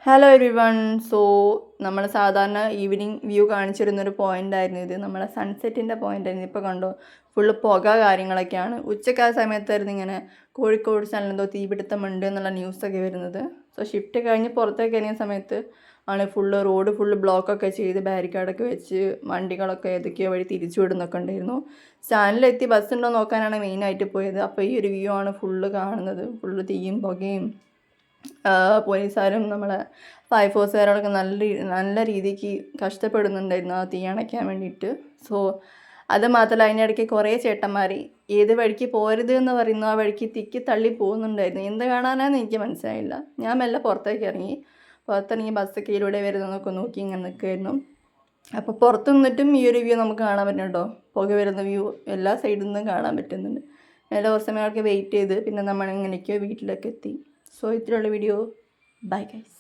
Hello every one. So നമ്മൾ സാധാരണ evening view കാണിച്ചിരുന്നൊരു പോയിൻ്റായിരുന്നു ഇത്. നമ്മളെ സൺസെറ്റിൻ്റെ പോയിൻ്റായിരുന്നു. ഇപ്പോൾ കണ്ടോ, ഫുള്ള് പുക കാര്യങ്ങളൊക്കെയാണ്. ഉച്ചക്കാല സമയത്തായിരുന്നു ഇങ്ങനെ കോഴിക്കോട് സ്ഥലമെന്തോ തീപിടുത്തമുണ്ട് എന്നുള്ള ന്യൂസൊക്കെ വരുന്നത്. സോ ഷിഫ്റ്റ് കഴിഞ്ഞ് പുറത്തേക്ക് ഇറങ്ങിയ സമയത്ത് ആണ് റോഡ് ഫുള്ള് ബ്ലോക്കൊക്കെ ചെയ്ത് ബാരിക്കേഡൊക്കെ വെച്ച് വണ്ടികളൊക്കെ ഏതൊക്കെയോ വഴി തിരിച്ചു വിടുന്നൊക്കെ ഉണ്ടായിരുന്നു. സ്റ്റാൻഡിലെത്തി ബസ്സുണ്ടോ നോക്കാനാണ് മെയിനായിട്ട് പോയത്. അപ്പോൾ ഈ ഒരു വ്യൂ ആണ് ഫുള്ള് കാണുന്നത്. ഫുള്ള് തീയും പുകയും. പോലീസുകാരും നമ്മളെ ഫയർഫോഴ്സുകാരോടൊക്കെ നല്ല രീതിക്ക് കഷ്ടപ്പെടുന്നുണ്ടായിരുന്നു ആ തീ അണയ്ക്കാൻ വേണ്ടിയിട്ട്. സോ അത് മാത്രമല്ല, അതിൻ്റെ ഇടയ്ക്ക് കുറേ ചേട്ടന്മാർ ഏത് വഴിക്ക് പോരുത് എന്ന് പറയുന്നു ആ വഴിക്ക് തിക്കി തള്ളി പോകുന്നുണ്ടായിരുന്നു. എന്ത് കാണാനാന്ന് എനിക്ക് മനസ്സിലായില്ല. ഞാൻ മെല്ലെ പുറത്തിറങ്ങി ബസ്സൊക്കെ ഇതിലൂടെ വരുന്നതൊക്കെ നോക്കി ഇങ്ങനെ നിൽക്കുമായിരുന്നു. അപ്പോൾ പുറത്ത് നിന്നിട്ടും ഈ ഒരു വ്യൂ നമുക്ക് കാണാൻ പറ്റുന്നുണ്ടോ, പുക വരുന്ന വ്യൂ എല്ലാ സൈഡിൽ നിന്നും കാണാൻ പറ്റുന്നുണ്ട്. നല്ല കുറച്ച് സമയമൊക്കെ വെയിറ്റ് ചെയ്ത് പിന്നെ നമ്മൾ എങ്ങനെയൊക്കെയോ വീട്ടിലേക്ക് എത്തി. സോ ഇത്രയുള്ള വീഡിയോ. Bye guys.